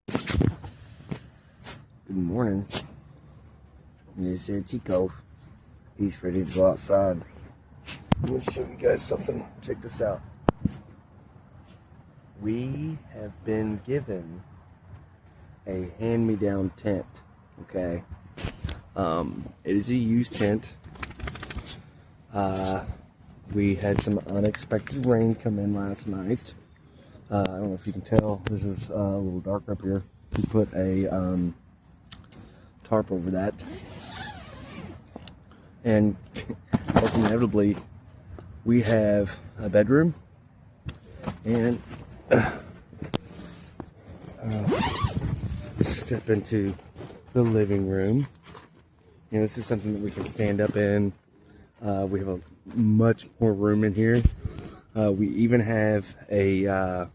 Good morning. This is Chico. He's ready to go outside. Let me show you guys something. Check this out. We have been given a hand-me-down tent. Okay. It is a used tent. We had some unexpected rain come in last night. I don't know if you can tell. This is a little dark up here. We put a tarp over that, and inevitably we have a bedroom and step into the living room. You know, this is something that we can stand up in. We have a much more room in here. We even have a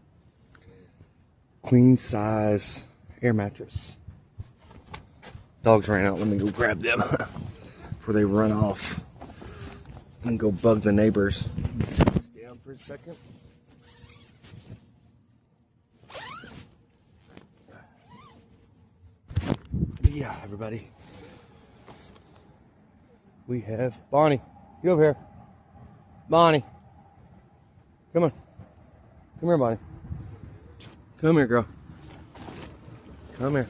queen size air mattress. Dogs ran out. Let me go grab them before they run off and go bug the neighbors. Let me sit this down for a second. Yeah, everybody. We have Bonnie. Get over here. Bonnie. Come on. Come here, Bonnie. Come here, girl. Come here.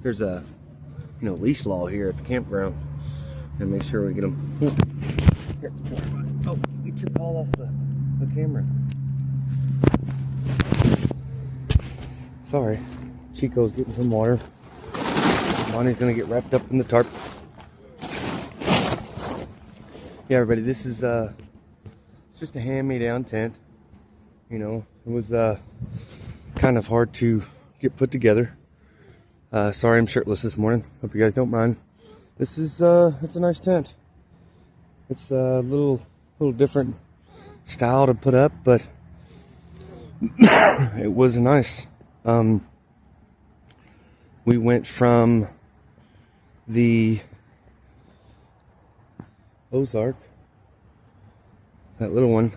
There's a, leash law here at the campground. And make sure we get them. Here, oh, get your paw off the camera. Sorry. Chico's getting some water. Bonnie's gonna get wrapped up in the tarp. Yeah, everybody, this is it's just a hand-me-down tent. You know, it was kind of hard to get put together. Sorry I'm shirtless this morning. Hope you guys don't mind. This is it's a nice tent. It's a little different style to put up, but it was nice. We went from the Ozark, that little one,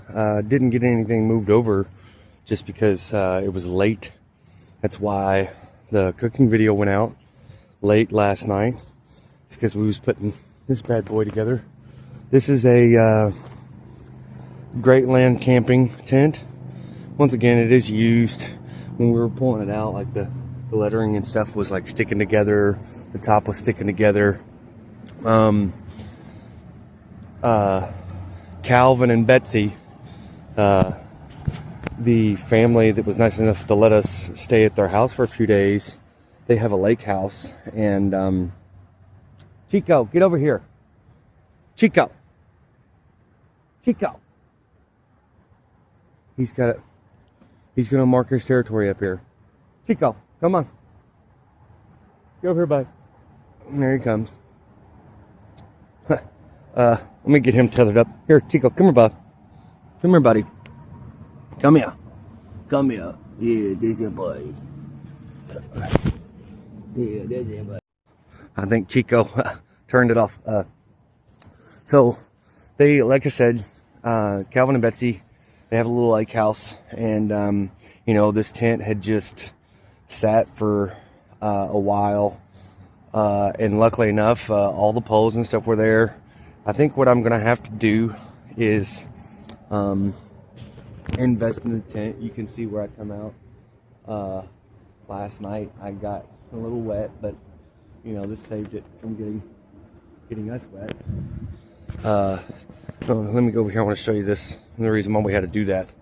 didn't get anything moved over just because it was late. That's why the cooking video went out late last night. It's because we was putting this bad boy together. This is a Great Land camping tent. Once again, it is used. When we were pulling it out, like the lettering and stuff was like sticking together. The top was sticking together. Calvin and Betsy, the family that was nice enough to let us stay at their house for a few days, they have a lake house. And Chico, get over here. Chico. He's got it. He's gonna mark his territory up here. Chico, come on. Get over here, bud. There he comes. Let me get him tethered up. Here, Chico, come here, bud. Come here, buddy. Come here. Come here. Yeah, there's your boy. Yeah, there's your boy. I think Chico turned it off. So, they, like I said, Calvin and Betsy, they have a little lake house. And, this tent had just sat for a while. And luckily enough, all the poles and stuff were there. I think what I'm going to have to do is invest in the tent. You can see where I come out. Last night I got a little wet, but this saved it from getting us wet. Let me go over here. I want to show you this. And the reason why we had to do that.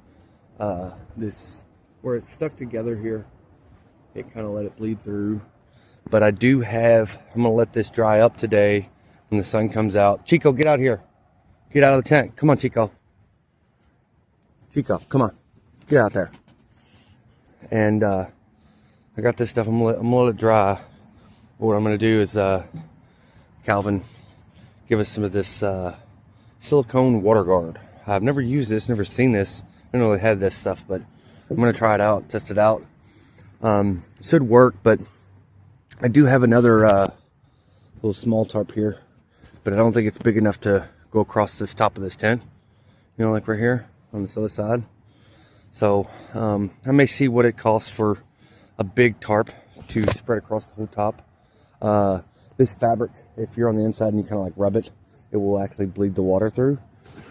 This, where it's stuck together here, it kind of let it bleed through. But I'm going to let this dry up today when the sun comes out. Chico, get out here. Get out of the tent. Come on, Chico. Chico, come on. Get out there. And I got this stuff. I'm gonna let it dry. What I'm going to do is Calvin give us some of this silicone water guard. I've never used this, never seen this. I didn't know they had this stuff, but I'm going to try it out, test it out. It should work, but I do have another little small tarp here, but I don't think it's big enough to go across this top of this tent. Like right here on this other side. So I may see what it costs for a big tarp to spread across the whole top. This fabric, if you're on the inside and you kind of like rub it, it will actually bleed the water through.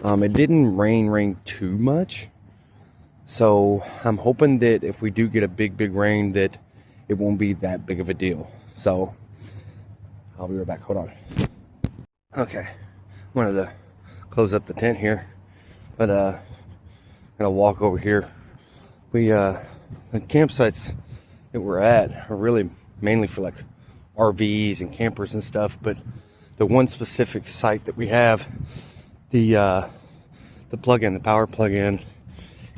It didn't rain too much, so I'm hoping that if we do get a big rain, that it won't be that big of a deal. So I'll be right back. Hold on. Okay, wanted to close up the tent here, but gonna walk over here. We the campsites that we're at are really mainly for like RVs and campers and stuff, but the one specific site that we have, the plug-in, the power plug-in,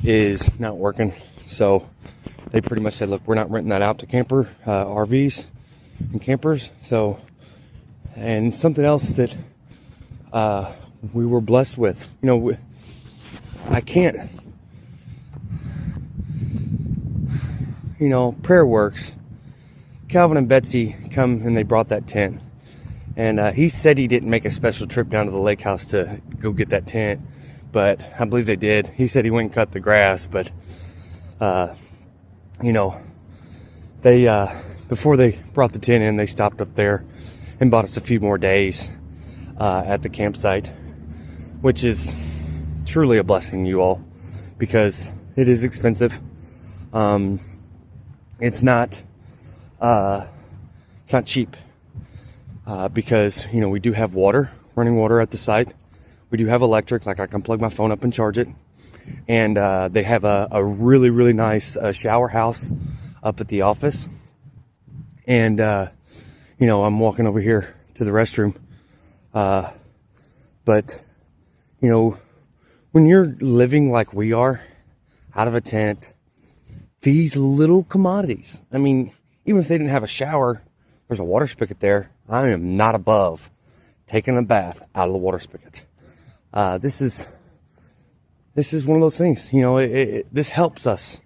is not working. So they pretty much said, look, we're not renting that out to camper RVs and campers. So, and something else that we were blessed with, you know, I can't, you know, prayer works. Calvin and Betsy come and they brought that tent, and he said he didn't make a special trip down to the lake house to go get that tent, but I believe they did. He said he went and cut the grass, but you know, they before they brought the tent in, they stopped up there and bought us a few more days at the campsite, which is truly a blessing, you all, because it is expensive. It's not cheap, because, you know, we do have running water at the site. We do have electric, like I can plug my phone up and charge it. And they have a really nice shower house up at the office. And, you know, I'm walking over here to the restroom. But, you know, when you're living like we are, out of a tent, these little commodities, I mean, even if they didn't have a shower, there's a water spigot there. I am not above taking a bath out of the water spigot. This is one of those things, you know, this helps us.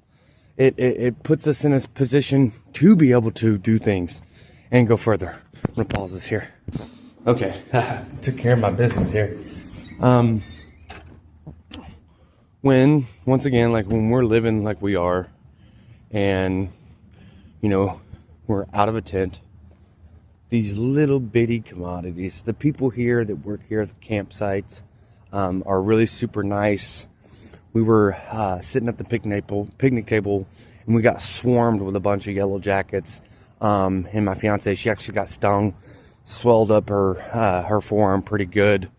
It puts us in a position to be able to do things and go further. I'm gonna pause this here. Okay, took care of my business here. Once again, like when we're living like we are, and, you know, we're out of a tent, these little bitty commodities, the people here that work here at the campsites are really super nice. We were sitting at the picnic table, and we got swarmed with a bunch of yellow jackets. And my fiance, she actually got stung, swelled up her forearm pretty good.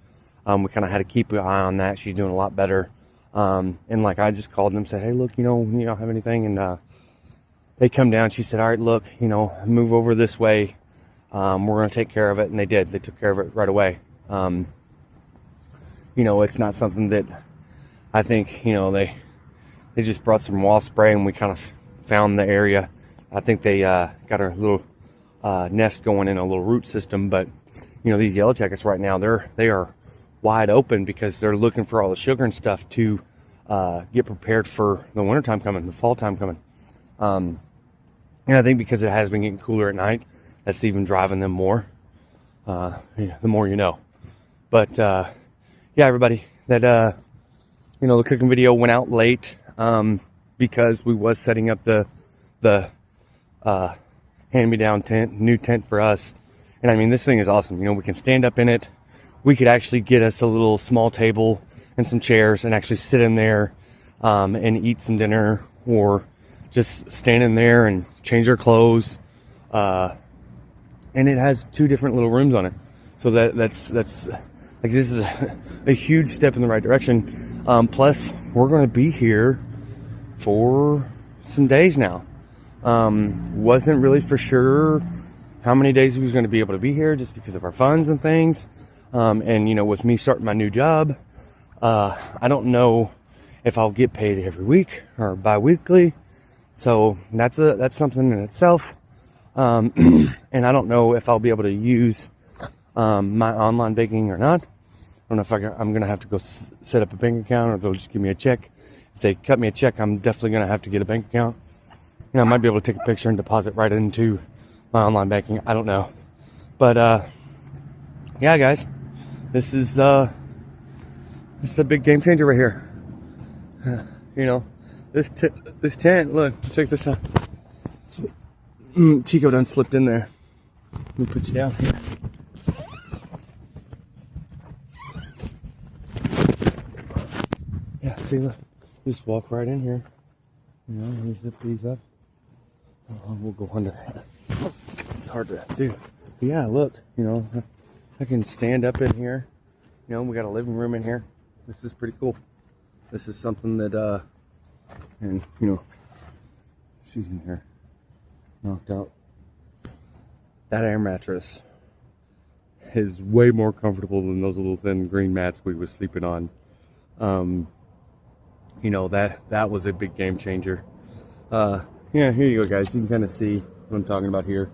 We kind of had to keep an eye on that. She's doing a lot better. And like I just called them and said, hey, look, you don't have anything? And they come down. She said, all right, look, you know, move over this way. We're going to take care of it. And they did. They took care of it right away. You know, it's not something that I think, you know, they just brought some wasp spray and we kind of found the area. I think they got a little nest going in a little root system. But, you know, these yellow jackets right now, they are wide open because they're looking for all the sugar and stuff to get prepared for the winter time coming, the fall time coming. And I think because it has been getting cooler at night, that's even driving them more. Yeah, the more you know. But yeah, everybody, that you know, the cooking video went out late because we was setting up the hand-me-down tent, new tent for us. And I mean, this thing is awesome. You know, we can stand up in it. We could actually get us a little small table and some chairs and actually sit in there and eat some dinner, or just stand in there and change our clothes. And it has 2 different little rooms on it. So that's like, this is a huge step in the right direction. Plus, we're going to be here for some days now. Wasn't really for sure how many days we was going to be able to be here, just because of our funds and things. And, you know, with me starting my new job, I don't know if I'll get paid every week or bi-weekly. So that's something in itself. And I don't know if I'll be able to use my online banking or not. I don't know if I'm going to have to go set up a bank account, or they'll just give me a check. If they cut me a check, I'm definitely going to have to get a bank account. You know, I might be able to take a picture and deposit right into my online banking. I don't know. But yeah, guys, this is a big game changer right here. You know, this tent, look, check this out. Chico done slipped in there. Let me put you down here. Yeah, see, look, just walk right in here. You know, we zip these up. Oh, we'll go under. It's hard to do. But yeah, look, you know, I can stand up in here. You know, we got a living room in here. This is pretty cool. This is something that, and you know, she's in here, knocked out. That air mattress is way more comfortable than those little thin green mats we was sleeping on. You know, that was a big game changer. Yeah, here you go, guys. You can kind of see what I'm talking about here.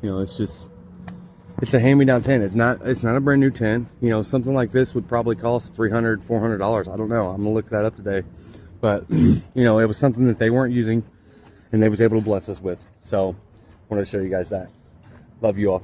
You know, it's a hand-me-down tent. It's not a brand new tent. You know, something like this would probably cost $300, $400. I don't know. I'm gonna look that up today. But you know, it was something that they weren't using, and they was able to bless us with. So, I wanted to show you guys that. Love you all.